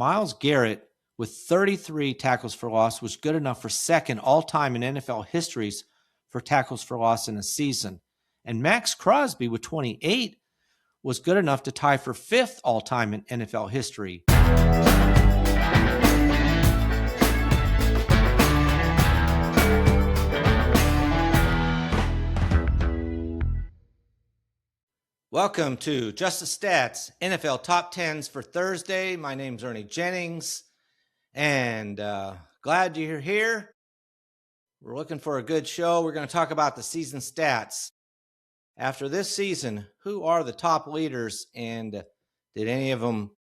Myles Garrett, with 33 tackles for loss, was good enough for second all-time in NFL histories for tackles for loss in a season. And Max Crosby, with 28, was good enough to tie for fifth all-time in NFL history. Welcome to Just the Stats, NFL Top 10's for Thursday. My name's Ernie Jennings, and glad you're here. We're looking for a good show. We're going to talk about the season stats. After this season, who are the top leaders, and did any of them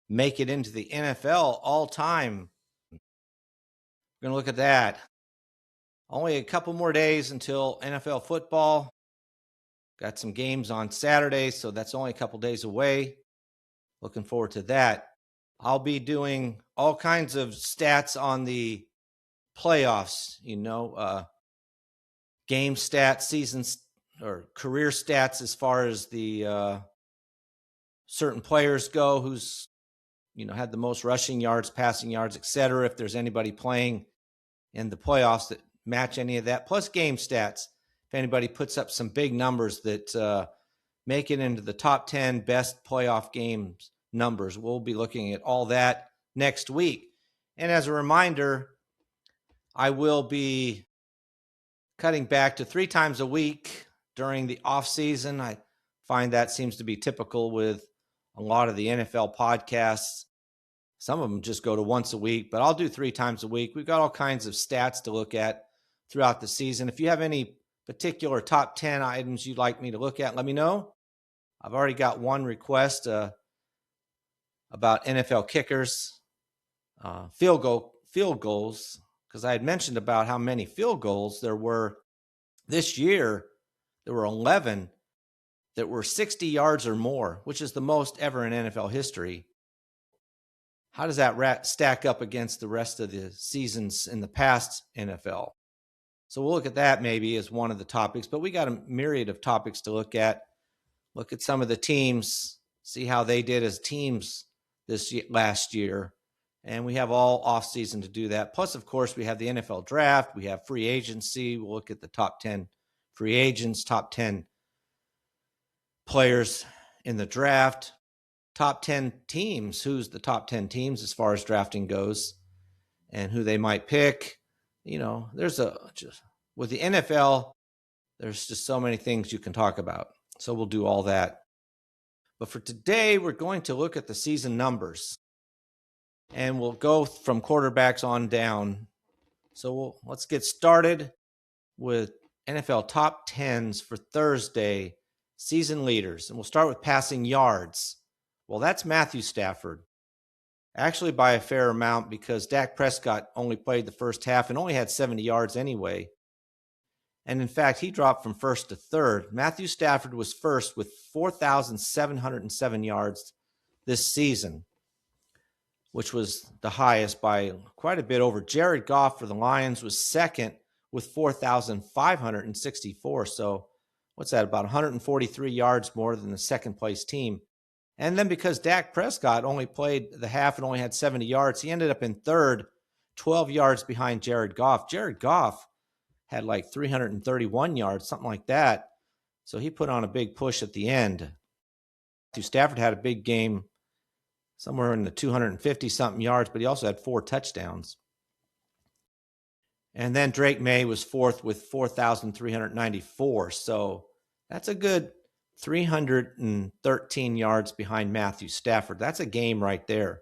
make it into the NFL all-time? We're going to look at that. Only a couple more days until NFL football. Got some games on Saturday, so that's only a couple days away. Looking forward to that. I'll be doing all kinds of stats on the playoffs, game stats, seasons, or career stats as far as the certain players go, who's, had the most rushing yards, passing yards, etc. If there's anybody playing in the playoffs that match any of that, plus game stats. If anybody puts up some big numbers that make it into the top 10 best playoff games numbers, we'll be looking at all that next week. And as a reminder, I will be cutting back to 3 times a week during the off season. I find that seems to be typical with a lot of the NFL podcasts. Some of them just go to once a week, but I'll do 3 times a week. We've got all kinds of stats to look at throughout the season. If you have any particular top 10 items you'd like me to look at, let me know. I've already got one request about NFL kickers, field goals, because I had mentioned about how many field goals there were this year. There were 11 that were 60 yards or more, which is the most ever in NFL history. How does that stack up against the rest of the seasons in the past NFL? So we'll look at that maybe as one of the topics, but we got a myriad of topics to look at. Look at some of the teams, see how they did as teams last year. And we have all offseason to do that. Plus, of course, we have the NFL draft. We have free agency. We'll look at the top 10 free agents, top 10 players in the draft, top 10 teams. Who's the top 10 teams as far as drafting goes and who they might pick. With the NFL, there's just so many things you can talk about. So we'll do all that. But for today, we're going to look at the season numbers. And we'll go from quarterbacks on down. So let's get started with NFL top 10s for Thursday, season leaders. And we'll start with passing yards. Well, that's Matthew Stafford. Actually by a fair amount, because Dak Prescott only played the first half and only had 70 yards anyway. And in fact, he dropped from first to third. Matthew Stafford was first with 4,707 yards this season, which was the highest by quite a bit over. Jared Goff for the Lions was second with 4,564. So what's that, about 143 yards more than the second place team. And then because Dak Prescott only played the half and only had 70 yards, he ended up in third, 12 yards behind Jared Goff. Jared Goff had like 331 yards, something like that. So he put on a big push at the end. Matthew Stafford had a big game, somewhere in the 250-something yards, but he also had 4 touchdowns. And then Drake May was fourth with 4,394. So that's a good 313 yards behind Matthew Stafford. That's a game right there.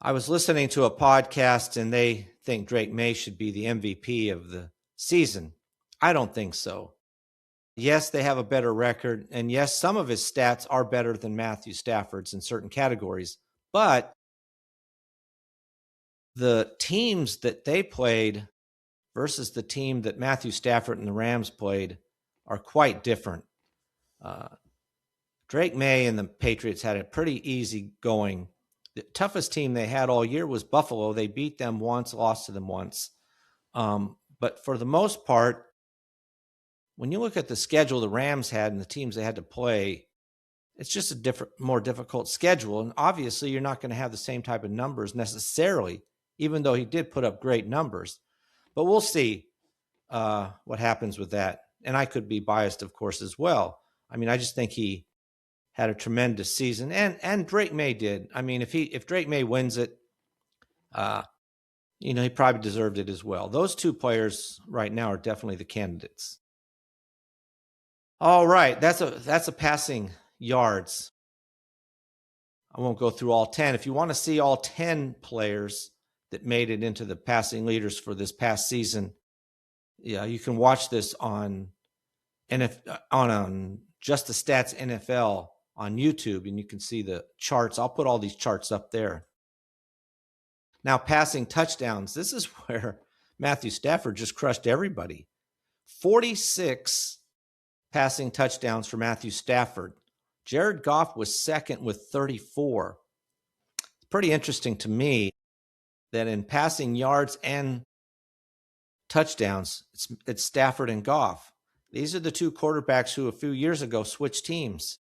I was listening to a podcast and they think Drake May should be the MVP of the season. I don't think so. Yes, they have a better record. And yes, some of his stats are better than Matthew Stafford's in certain categories. But the teams that they played versus the team that Matthew Stafford and the Rams played are quite different. Drake May and the Patriots had it pretty easy going. The toughest team they had all year was Buffalo. They beat them once, lost to them once. But for the most part, when you look at the schedule the Rams had and the teams they had to play, It's just a more difficult schedule. And obviously, you're not going to have the same type of numbers necessarily, even though he did put up great numbers. But we'll see what happens with that. And I could be biased, of course, as well. I mean, I just think he had a tremendous season, and Drake May did. I mean, if Drake May wins it, he probably deserved it as well. Those two players right now are definitely the candidates. All right, that's a passing yards. I won't go through all 10. If you want to see all 10 players that made it into the passing leaders for this past season, yeah, you can watch this on Just the Stats NFL on YouTube, and you can see the charts. I'll put all these charts up there. Now, passing touchdowns. This is where Matthew Stafford just crushed everybody. 46 passing touchdowns for Matthew Stafford. Jared Goff was second with 34. It's pretty interesting to me that in passing yards and touchdowns, it's Stafford and Goff. These are the two quarterbacks who a few years ago switched teams.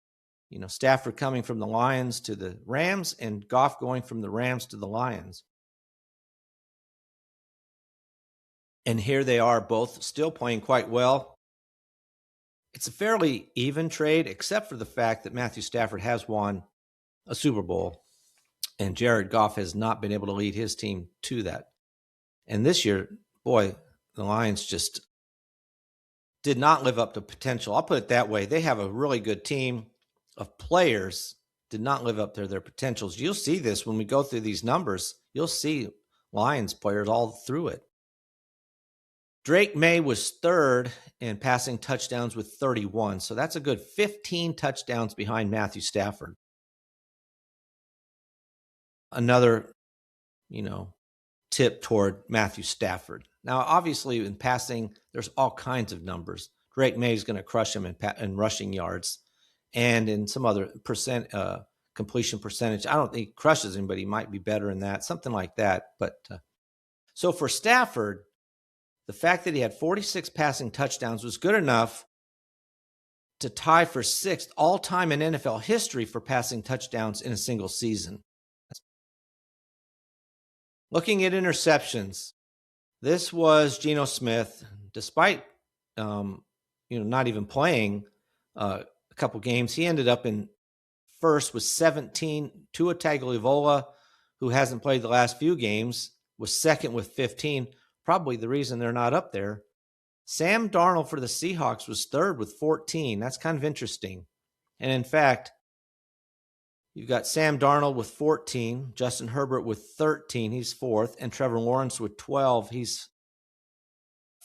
Stafford coming from the Lions to the Rams and Goff going from the Rams to the Lions. And here they are both still playing quite well. It's a fairly even trade, except for the fact that Matthew Stafford has won a Super Bowl and Jared Goff has not been able to lead his team to that. And this year, boy, the Lions just did not live up to potential. I'll put it that way. They have a really good team of players, did not live up to their potentials. You'll see this when we go through these numbers. You'll see Lions players all through it. Drake May was third in passing touchdowns with 31. So that's a good 15 touchdowns behind Matthew Stafford. Another, tip toward Matthew Stafford. Now, obviously, in passing, there's all kinds of numbers. Drake May is going to crush him in rushing yards and in some other completion percentage. I don't think he crushes him, but he might be better in that, something like that. But so for Stafford, the fact that he had 46 passing touchdowns was good enough to tie for sixth all-time in NFL history for passing touchdowns in a single season. Looking at interceptions, this was Geno Smith, despite not even playing a couple games. He ended up in first with 17. Tua Tagovailoa, who hasn't played the last few games, was second with 15. Probably the reason they're not up there. Sam Darnold for the Seahawks was third with 14. That's kind of interesting. And in fact, you've got Sam Darnold with 14, Justin Herbert with 13, he's fourth, and Trevor Lawrence with 12, he's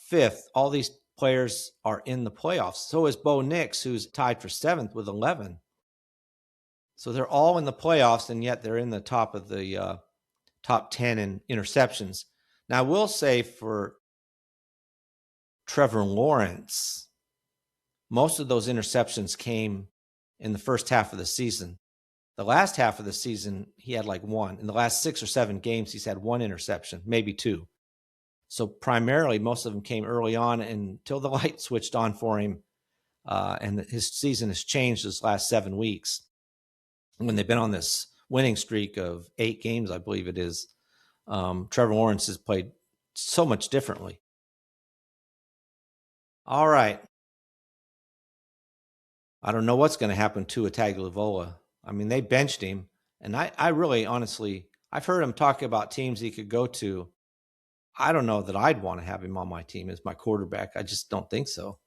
fifth. All these players are in the playoffs. So is Bo Nix, who's tied for seventh with 11. So they're all in the playoffs, and yet they're in the top of the top 10 in interceptions. Now, I will say for Trevor Lawrence, most of those interceptions came in the first half of the season. The last half of the season, he had like one. In the last 6 or 7 games, he's had one interception, maybe 2. So primarily, most of them came early on until the light switched on for him. And his season has changed this last 7 weeks. When they've been on this winning streak of 8 games, I believe it is, Trevor Lawrence has played so much differently. All right. I don't know what's going to happen to Tagovailoa. I mean, they benched him, and I really, honestly, I've heard him talk about teams he could go to. I don't know that I'd want to have him on my team as my quarterback. I just don't think so.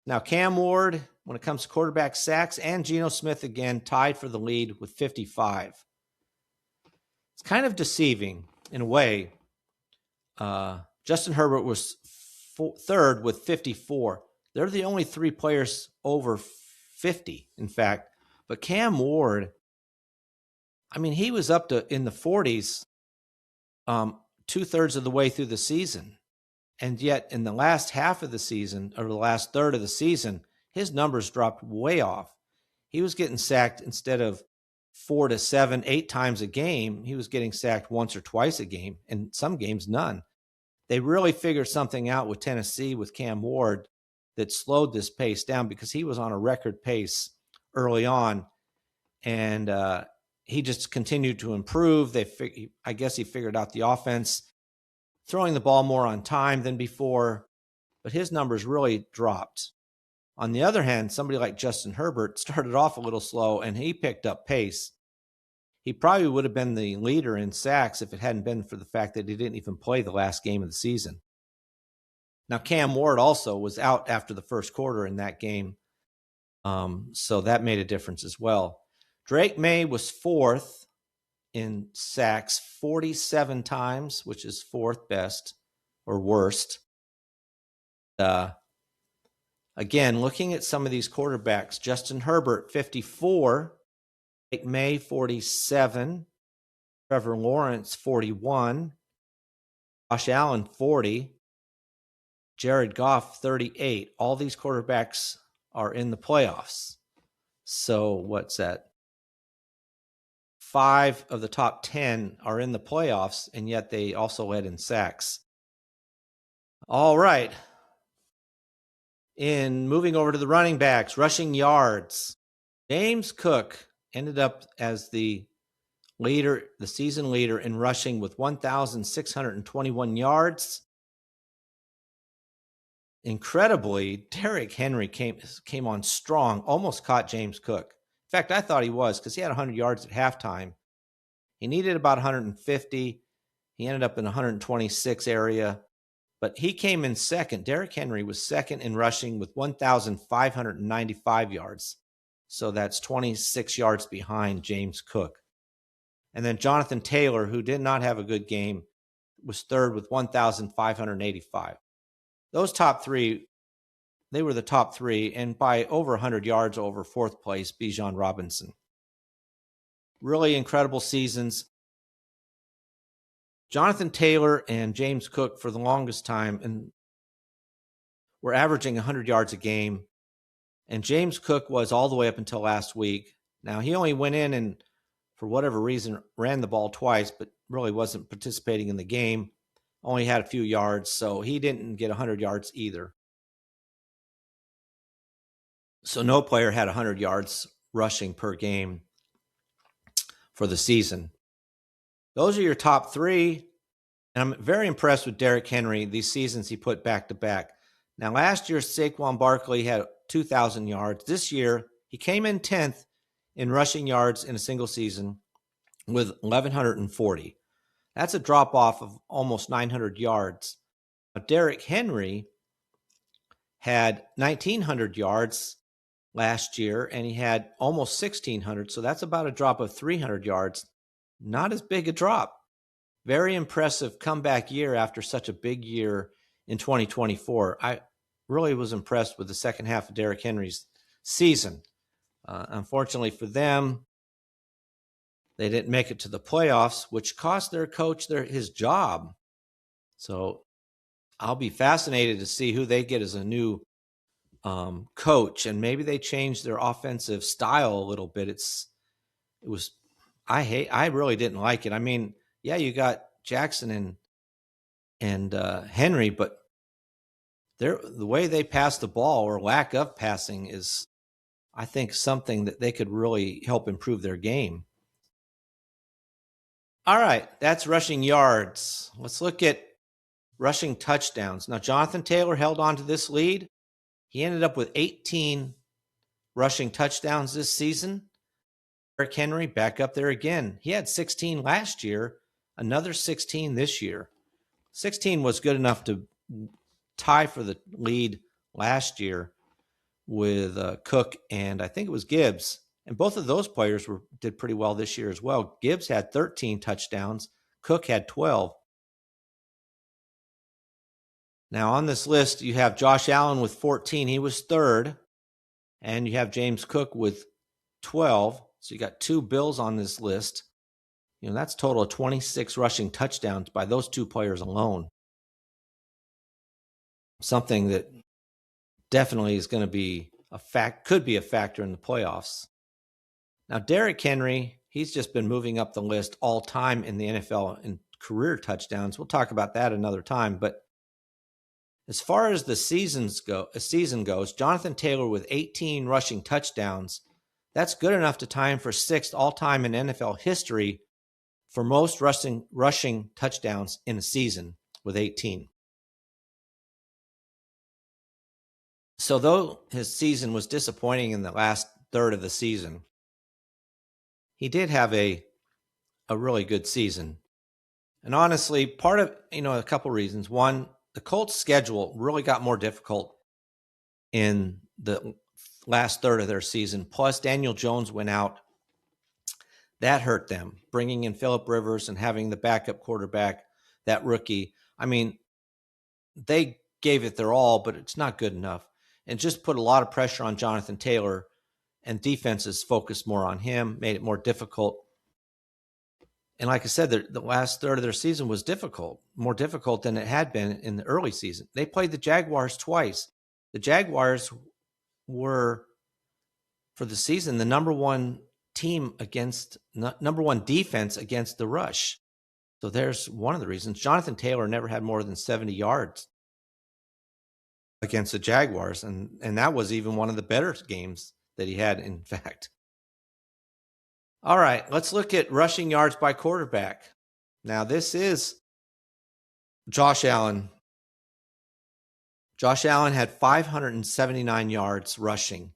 Now, Cam Ward, when it comes to quarterback sacks, and Geno Smith again tied for the lead with 55. It's kind of deceiving in a way. Justin Herbert was third with 54. They're the only 3 players over 50, in fact. But Cam Ward, I mean, he was up to in the 40s 2/3 of the way through the season. And yet in the last half of the season, or the last third of the season, his numbers dropped way off. He was getting sacked instead of 4 to 7, 8 times a game. He was getting sacked once or twice a game, and some games none. They really figured something out with Tennessee with Cam Ward that slowed this pace down, because he was on a record pace early on, and he just continued to improve. I guess he figured out the offense, throwing the ball more on time than before, but his numbers really dropped. On the other hand, somebody like Justin Herbert started off a little slow, and he picked up pace. He probably would have been the leader in sacks if it hadn't been for the fact that he didn't even play the last game of the season. Now, Cam Ward also was out after the first quarter in that game, so that made a difference as well. Drake May was fourth in sacks 47 times, which is fourth best or worst. Again, looking at some of these quarterbacks, Justin Herbert, 54, Drake May, 47, Trevor Lawrence, 41, Josh Allen, 40, Jared Goff, 38. All these quarterbacks are in the playoffs. So what's that? 5 of the top 10 are in the playoffs, and yet they also led in sacks. All right. In moving over to the running backs, rushing yards, James Cook ended up as the season leader in rushing with 1,621 yards. Incredibly, Derrick Henry came on strong, almost caught James Cook. In fact, I thought he was, because he had 100 yards at halftime. He needed about 150. He ended up in the 126 area, but he came in second. Derrick Henry was second in rushing with 1,595 yards. So that's 26 yards behind James Cook. And then Jonathan Taylor, who did not have a good game, was third with 1,585. Those top three, they were the top three, and by over 100 yards over fourth place, Bijan Robinson. Really incredible seasons. Jonathan Taylor and James Cook, for the longest time, and were averaging 100 yards a game. And James Cook was all the way up until last week. Now, he only went in and, for whatever reason, ran the ball twice, but really wasn't participating in the game. Only had a few yards, so he didn't get 100 yards either. So no player had 100 yards rushing per game for the season. Those are your top three. And I'm very impressed with Derrick Henry, these seasons he put back to back. Now, last year, Saquon Barkley had 2,000 yards. This year, he came in 10th in rushing yards in a single season with 1,140. That's a drop-off of almost 900 yards. Now, Derrick Henry had 1,900 yards last year, and he had almost 1,600, so that's about a drop of 300 yards. Not as big a drop. Very impressive comeback year after such a big year in 2024. I really was impressed with the second half of Derrick Henry's season. Unfortunately for them, they didn't make it to the playoffs, which cost their coach his job. So I'll be fascinated to see who they get as a new coach, and maybe they change their offensive style a little bit. I really didn't like it. I mean, yeah, you got Jackson and Henry, but the way they pass the ball, or lack of passing, is, I think, something that they could really help improve their game. All right, that's rushing yards. Let's look at rushing touchdowns. Now, Jonathan Taylor held on to this lead. He ended up with 18 rushing touchdowns this season. Derrick Henry back up there again. He had 16 last year, another 16 this year. 16 was good enough to tie for the lead last year with Cook and I think it was Gibbs. And both of those players did pretty well this year as well. Gibbs had 13 touchdowns. Cook had 12. Now on this list, you have Josh Allen with 14. He was third. And you have James Cook with 12. So you got two Bills on this list. You know, that's a total of 26 rushing touchdowns by those two players alone. Something that definitely is going to be could be a factor in the playoffs. Now, Derrick Henry, he's just been moving up the list all time in the NFL in career touchdowns. We'll talk about that another time. But as far as the season goes, Jonathan Taylor with 18 rushing touchdowns, That's good enough to tie him for 6th all-time in NFL history for most rushing touchdowns in a season with 18. So though his season was disappointing in the last third of the season, he did have a really good season. And honestly, part of, a couple reasons. One, the Colts' schedule really got more difficult in the last third of their season. Plus, Daniel Jones went out. That hurt them, bringing in Phillip Rivers and having the backup quarterback, that rookie. I mean, they gave it their all, but it's not good enough. And just put a lot of pressure on Jonathan Taylor, and defenses focused more on him, made it more difficult. And like I said, the last third of their season was difficult, more difficult than it had been in the early season. They played the Jaguars twice. The Jaguars were, for the season, the number one defense against the rush. So there's one of the reasons. Jonathan Taylor never had more than 70 yards against the Jaguars, and that was even one of the better games that he had, in fact. All right, let's look at rushing yards by quarterback. Now, this is Josh Allen. Josh Allen had 579 yards rushing.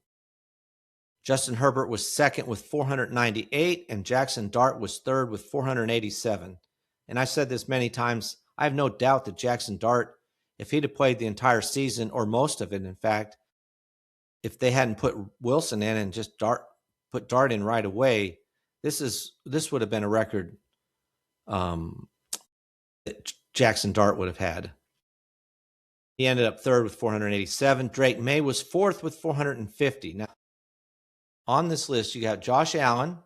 Justin Herbert was second with 498, and Jackson Dart was third with 487. And I've said this many times, I have no doubt that Jackson Dart, if he'd have played the entire season, or most of it, in fact, if they hadn't put Wilson in and just put Dart in right away, this would have been a record that Jackson Dart would have had. He ended up third with 487. Drake May was fourth with 450. Now, on this list, you got Josh Allen,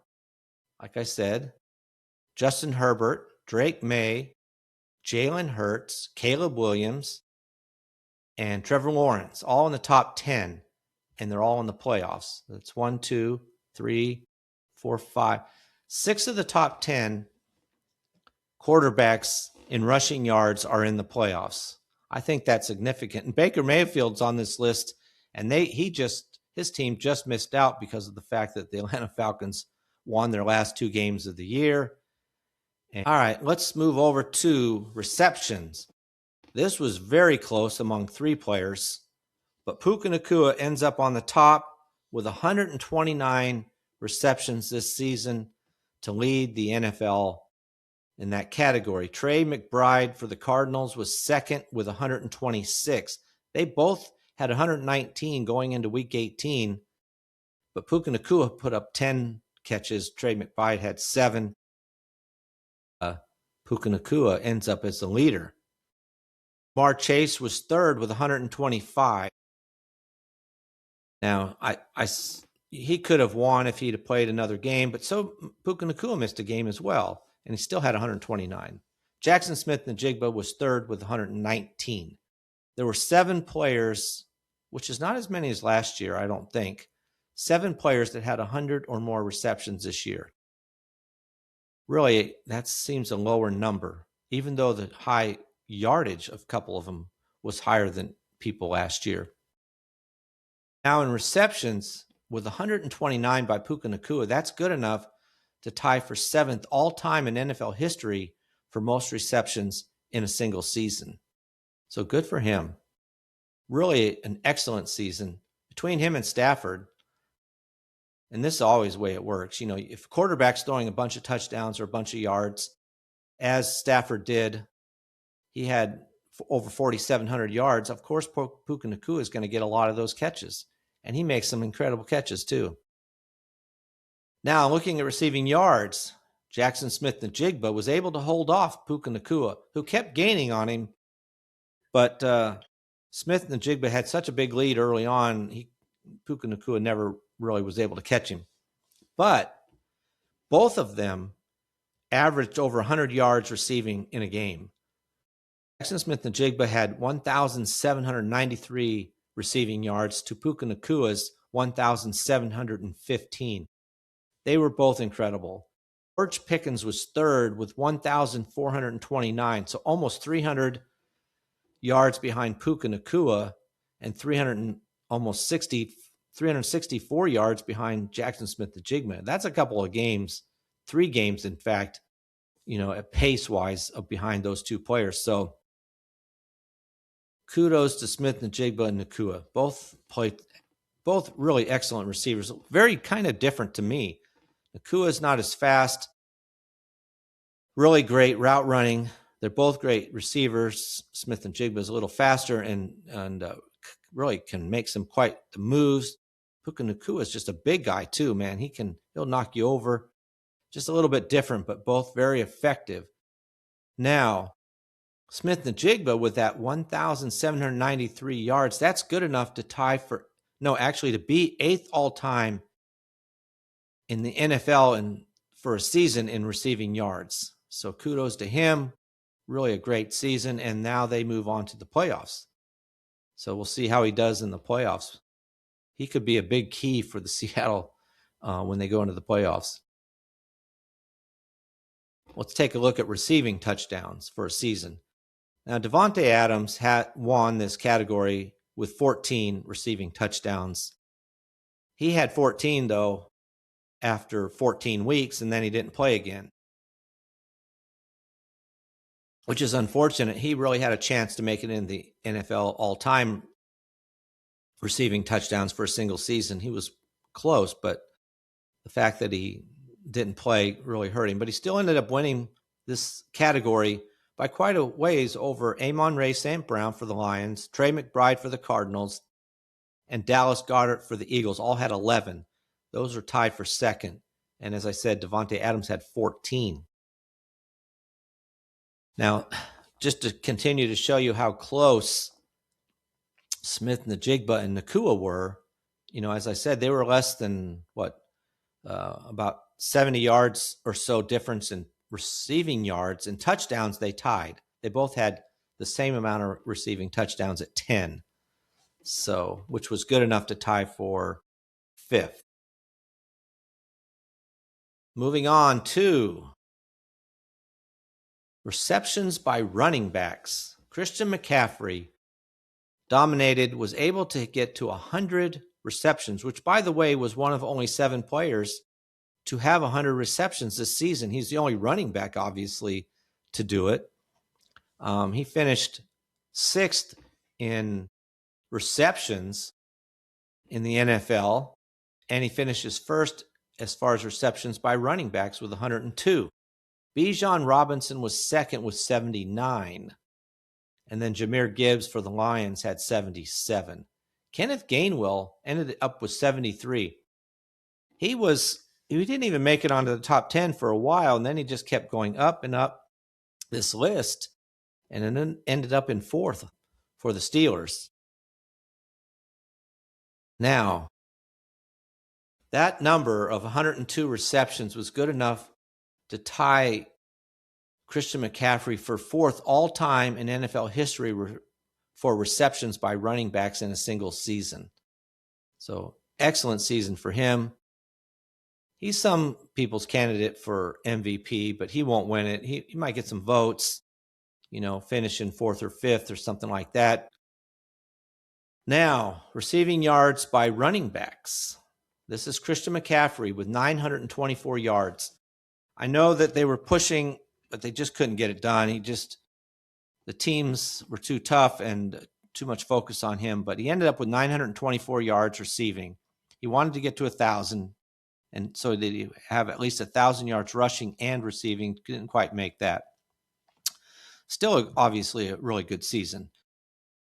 like I said, Justin Herbert, Drake May, Jalen Hurts, Caleb Williams, and Trevor Lawrence, all in the top 10, and they're all in the playoffs. That's 1, 2, 3, 4, 5. 6 of the top 10 quarterbacks in rushing yards are in the playoffs. I think that's significant. And Baker Mayfield's on this list, and his team just missed out because of the fact that the Atlanta Falcons won their last 2 games of the year. And, all right, let's move over to receptions. This was very close among 3 players, but Puka Nacua ends up on the top with 129 receptions this season to lead the NFL in that category. Trey McBride for the Cardinals was second with 126. They both had 119 going into week 18, but Puka Nacua put up 10 catches. Trey McBride had 7. Puka Nacua ends up as the leader. Jamar Chase was third with 125. Now, he could have won if he'd have played another game, but so Puka Nacua missed a game as well, and he still had 129. Jackson Smith-Njigba was third with 119. There were 7 players, which is not as many as last year, I don't think. 7 players that had 100 or more receptions this year. Really, that seems a lower number, even though the high yardage of a couple of them was higher than people last year. Now in receptions, with 129 by Puka Nacua, that's good enough to tie for 7th all-time in NFL history for most receptions in a single season. So good for him. Really an excellent season between him and Stafford. And this is always the way it works. If a quarterback's throwing a bunch of touchdowns or a bunch of yards, as Stafford did, he had over 4,700 yards. Of course, Puka Nacua is going to get a lot of those catches. And he makes some incredible catches too. Now, looking at receiving yards, Jackson Smith-Njigba was able to hold off Puka Nacua, who kept gaining on him. But Smith-Njigba had such a big lead early on, Puka Nacua never really was able to catch him. But both of them averaged over 100 yards receiving in a game. Jackson Smith-Njigba had 1,793 receiving yards to Puka Nacua's 1,715. They were both incredible. George Pickens was third with 1,429, so almost 300 yards behind Puka Nacua and almost 60 364 yards behind Jackson Smith-Njigba. That's a couple of games, 3 games, in fact, at pace-wise behind those two players. So kudos to Smith-Njigba and Nacua. Both really excellent receivers. Very kind of different to me. Nacua is not as fast. Really great route running. They're both great receivers. Smith-Njigba is a little faster and really can make some quite the moves. Puka Nacua is just a big guy too, man. He'll knock you over. Just a little bit different, but both very effective. Now, Smith-Njigba with that 1,793 yards, that's good enough to to be 8th all-time in the NFL and for a season in receiving yards. So kudos to him. Really a great season, and now they move on to the playoffs. So we'll see how he does in the playoffs. He could be a big key for the Seattle when they go into the playoffs. Let's take a look at receiving touchdowns for a season. Now, Davante Adams won this category with 14 receiving touchdowns. He had 14, though, after 14 weeks, and then he didn't play again, which is unfortunate. He really had a chance to make it in the NFL all-time receiving touchdowns for a single season. He was close, but the fact that he didn't play really hurt him. But he still ended up winning this category by quite a ways over Amon-Ra St. Brown for the Lions, Trey McBride for the Cardinals, and Dallas Goedert for the Eagles. All had 11. Those are tied for second. And as I said, Davante Adams had 14. Now, just to continue to show you how close Smith-Njigba and Nacua were, as I said, they were less than about 70 yards or so difference in receiving yards. And touchdowns, they tied. They both had the same amount of receiving touchdowns at 10. So, which was good enough to tie for 5th. Moving on to receptions by running backs. Christian McCaffrey was able to get to 100 receptions, which, by the way, was one of only 7 players to have 100 receptions this season. He's the only running back, obviously, to do it. He finished 6th in receptions in the NFL, and he finishes 1st as far as receptions by running backs with 102. Bijan Robinson was 2nd with 79. And then Jahmyr Gibbs for the Lions had 77. Kenneth Gainwell ended up with 73. He didn't even make it onto the top 10 for a while, and then he just kept going up and up this list, and then ended up in 4th for the Steelers. Now, that number of 102 receptions was good enough to tie Christian McCaffrey for 4th all-time in NFL history for receptions by running backs in a single season. So, excellent season for him. He's some people's candidate for MVP, but he won't win it. He might get some votes, finish in 4th or 5th or something like that. Now, receiving yards by running backs. This is Christian McCaffrey with 924 yards. I know that they were pushing, but they just couldn't get it done. The teams were too tough and too much focus on him, but he ended up with 924 yards receiving. He wanted to get to 1,000, and so did he have at least 1,000 yards rushing and receiving. Didn't quite make that. Still, obviously, a really good season.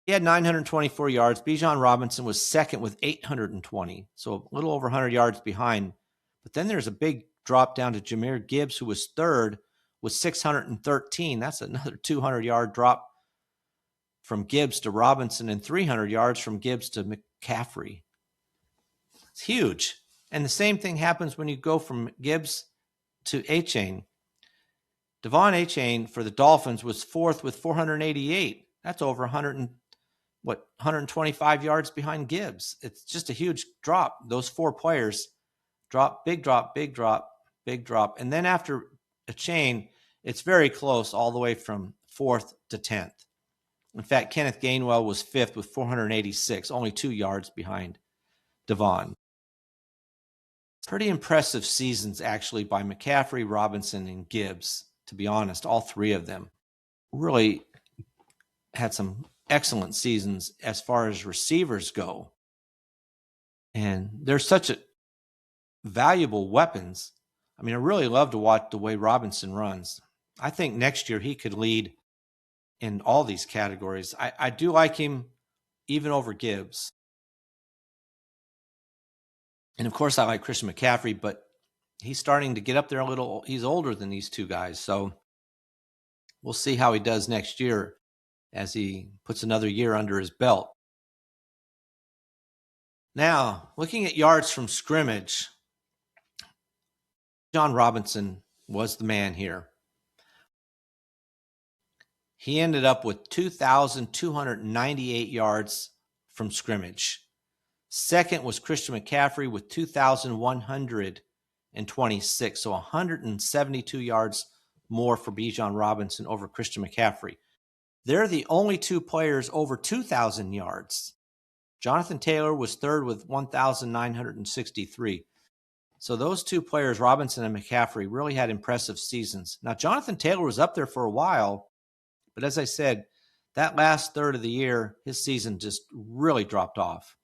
He had 924 yards. Bijan Robinson was 2nd with 820, so a little over 100 yards behind. But then there's a big drop down to Jahmyr Gibbs, who was 3rd with 613. That's another 200-yard drop from Gibbs to Robinson and 300 yards from Gibbs to McCaffrey. It's huge. And the same thing happens when you go from Gibbs to Achane. Devon Achane for the Dolphins was 4th with 488. That's over 125 yards behind Gibbs. It's just a huge drop. Those 4 players drop, big drop, big drop, big drop. And then after Achane, it's very close all the way from 4th to 10th. In fact, Kenneth Gainwell was 5th with 486, only 2 yards behind Devon. Pretty impressive seasons, actually, by McCaffrey, Robinson, and Gibbs, to be honest. All three of them really had some excellent seasons as far as receivers go. And they're such valuable weapons. I mean, I really love to watch the way Robinson runs. I think next year he could lead in all these categories. I do like him even over Gibbs. And of course, I like Christian McCaffrey, but he's starting to get up there a little. He's older than these two guys. So we'll see how he does next year as he puts another year under his belt. Now, looking at yards from scrimmage, John Robinson was the man here. He ended up with 2,298 yards from scrimmage. Second was Christian McCaffrey with 2,126, so 172 yards more for Bijan Robinson over Christian McCaffrey. They're the only two players over 2,000 yards. Jonathan Taylor was third with 1,963. So those two players, Robinson and McCaffrey, really had impressive seasons. Now, Jonathan Taylor was up there for a while, but as I said, that last third of the year, his season just really dropped off.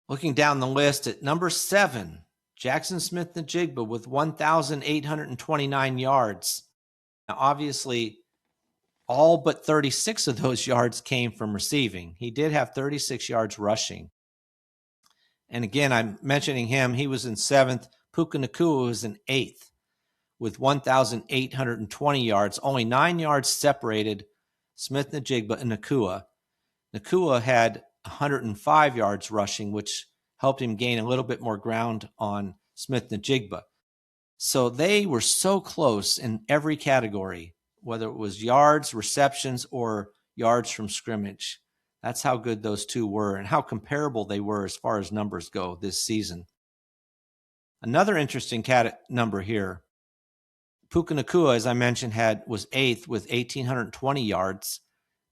Looking down the list at number 7, Jackson Smith-Njigba with 1,829 yards. Now, obviously, all but 36 of those yards came from receiving. He did have 36 yards rushing. And again, I'm mentioning him. He was in 7th. Puka Nacua was in 8th with 1,820 yards. Only 9 yards separated Smith-Njigba and Nacua. Nacua had 105 yards rushing, which helped him gain a little bit more ground on Smith-Njigba. So they were so close in every category, whether it was yards, receptions, or yards from scrimmage. That's how good those two were and how comparable they were as far as numbers go this season. Another interesting number here, Puka Nacua, as I mentioned, was 8th with 1,820 yards.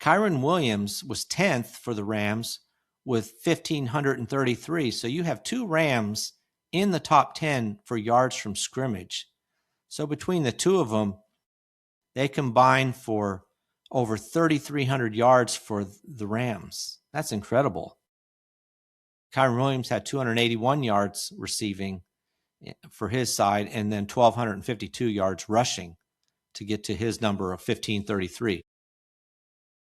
Kyron Williams was 10th for the Rams with 1,533. So you have two Rams in the top 10 for yards from scrimmage. So between the two of them, they combine for over 3,300 yards for the Rams. That's incredible. Kyron Williams had 281 yards receiving for his side and then 1,252 yards rushing to get to his number of 1,533.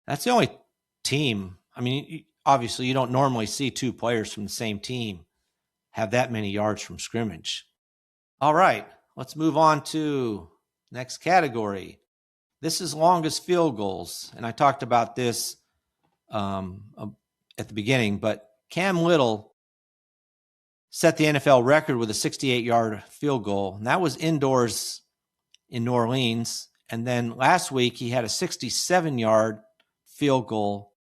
That's the only team. I mean, obviously, you don't normally see two players from the same team have that many yards from scrimmage. All right, let's move on to next category. This is longest field goals, and I talked about this at the beginning, but Cam Little set the NFL record with a 68-yard field goal, and that was indoors in New Orleans. And then last week, he had a 67-yard field goal,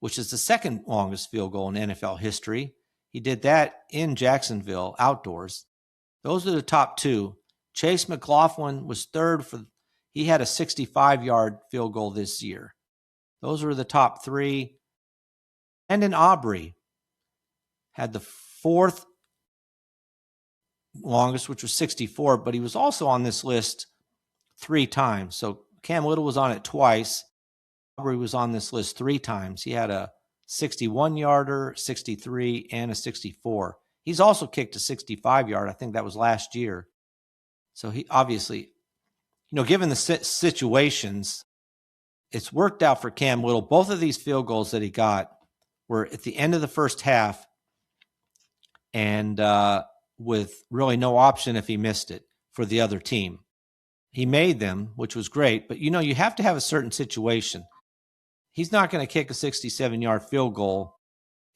which is the second longest field goal in NFL history. He did that in Jacksonville, outdoors. Those are the top two. Chase McLaughlin was third he had a 65-yard field goal this year. Those were the top three. Brandon Aubrey had the fourth longest, which was 64, but he was also on this list 3 times. So Cam Little was on it twice. Aubrey was on this list 3 times. He had a 61-yarder, 63, and a 64. He's also kicked a 65-yard. I think that was last year. So he obviously, given the situations, it's worked out for Cam Little. Both of these field goals that he got were at the end of the first half and with really no option if he missed it for the other team. He made them, which was great, but you have to have a certain situation. He's not going to kick a 67-yard field goal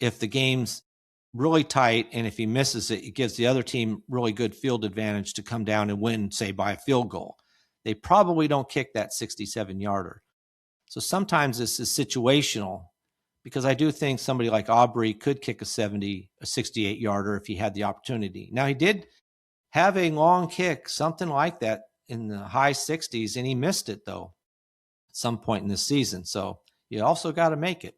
if the game's really tight, and if he misses it, it gives the other team really good field advantage to come down and win, say, by a field goal. They probably don't kick that 67-yarder. So sometimes this is situational, because I do think somebody like Aubrey could kick a 68-yarder if he had the opportunity. Now, he did have a long kick, something like that, in the high 60s, and he missed it, though, at some point in this season. So you also got to make it.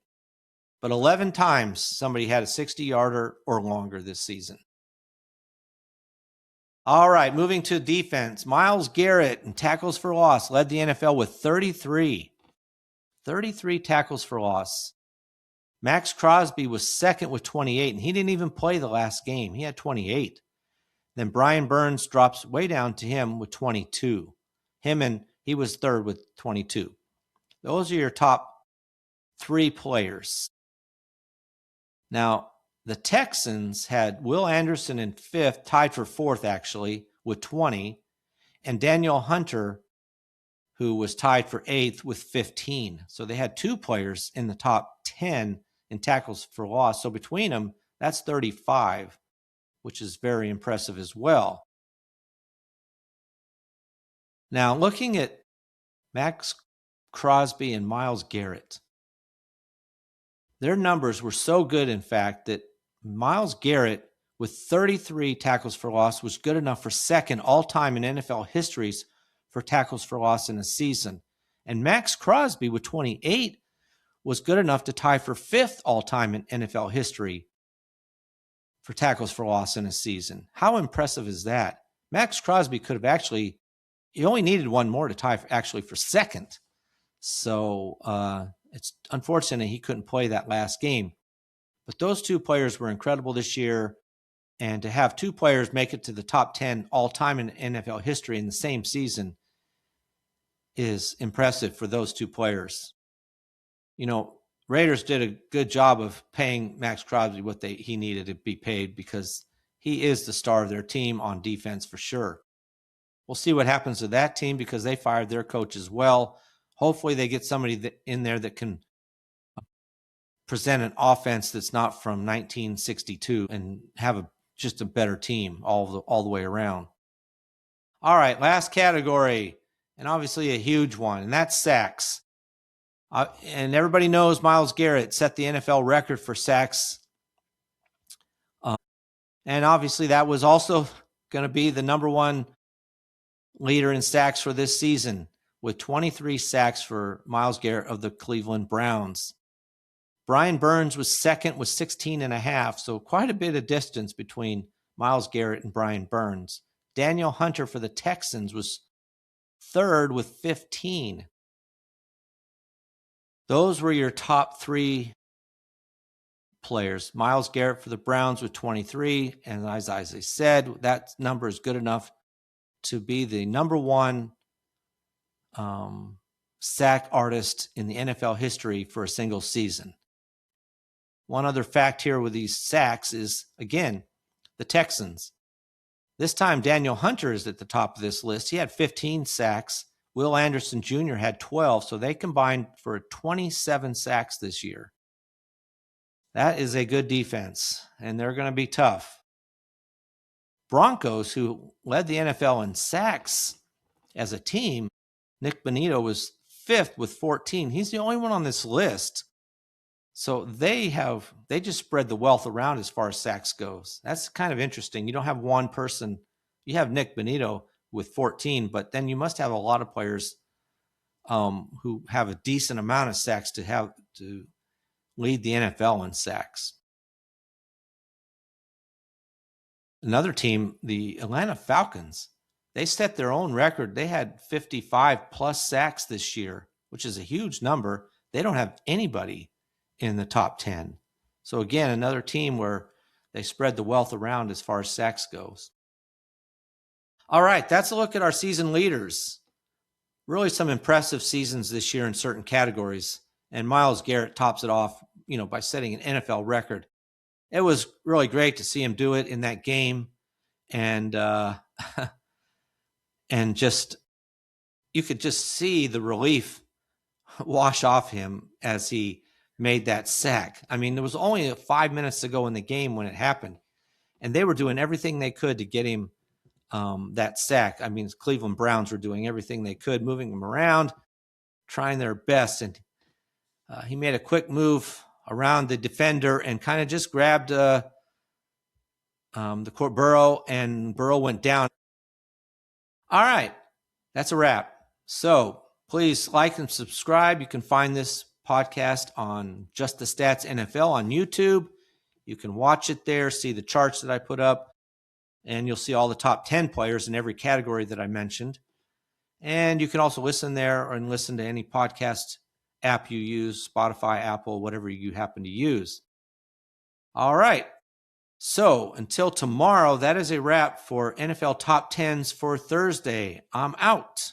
but 11 times somebody had a 60-yarder or longer this season. All right, moving to defense. Myles Garrett in tackles for loss led the NFL with 33. 33 tackles for loss. Max Crosby was second with 28, and he didn't even play the last game. He had 28. Then Brian Burns drops way down to him with 22. He was third with 22. Those are your top 3 players. Now, the Texans had Will Anderson in 5th, tied for 4th actually, with 20, and Daniel Hunter, who was tied for 8th with 15. So they had 2 players in the top 10 in tackles for loss. So between them, that's 35, which is very impressive as well. Now, looking at Max Crosby and Myles Garrett, their numbers were so good, in fact, that Myles Garrett with 33 tackles for loss was good enough for second all-time in NFL histories for tackles for loss in a season. And Max Crosby with 28 was good enough to tie for 5th all-time in NFL history for tackles for loss in a season. How impressive is that? Max Crosby could have he only needed one more to tie for second. So it's unfortunate he couldn't play that last game. But those 2 players were incredible this year. And to have 2 players make it to the top 10 all-time in NFL history in the same season is impressive for those 2 players. You know, Raiders did a good job of paying Max Crosby what he needed to be paid, because he is the star of their team on defense for sure. We'll see what happens to that team, because they fired their coach as well. Hopefully they get somebody in there that can present an offense that's not from 1962 and have just a better team all the way around. All right, last category, and obviously a huge one, and that's sacks. And everybody knows Myles Garrett set the NFL record for sacks. And obviously that was also going to be the number 1 leader in sacks for this season, with 23 sacks for Myles Garrett of the Cleveland Browns. Brian Burns was second with 16.5, so quite a bit of distance between Myles Garrett and Brian Burns. Daniel Hunter for the Texans was third with 15. Those were your top 3 players. Myles Garrett for the Browns with 23, and as I said, that number is good enough to be the number 1 sack artist in the NFL history for a single season. One other fact here with these sacks is, again, the Texans. This time, Daniel Hunter is at the top of this list. He had 15 sacks. Will Anderson Jr. had 12, so they combined for 27 sacks this year. That is a good defense, and they're going to be tough. Broncos, who led the NFL in sacks as a team, Nick Bonito was 5th with 14. He's the only one on this list. So they just spread the wealth around as far as sacks goes. That's kind of interesting. You don't have one person. You have Nick Bonito with 14, but then you must have a lot of players who have a decent amount of sacks to lead the NFL in sacks. Another team, the Atlanta Falcons, they set their own record. They had 55 plus sacks this year, which is a huge number. They don't have anybody in the top 10. So again, another team where they spread the wealth around as far as sacks goes. All right, that's a look at our season leaders. Really some impressive seasons this year in certain categories. And Myles Garrett tops it off, by setting an NFL record. It was really great to see him do it in that game. And and you could just see the relief wash off him as he made that sack. I mean, there was only 5 minutes to go in the game when it happened, and they were doing everything they could to get him that sack. I mean, Cleveland Browns were doing everything they could, moving him around, trying their best. And he made a quick move around the defender and kind of just grabbed the court Burrow, and Burrow went down. All right, that's a wrap. So please like and subscribe. You can find this podcast on Just the Stats NFL on YouTube. You can watch it there, see the charts that I put up, and you'll see all the top 10 players in every category that I mentioned. And you can also listen there and listen to any podcast app you use, Spotify, Apple, whatever you happen to use. All right. So until tomorrow, that is a wrap for NFL Top 10s for Thursday. I'm out.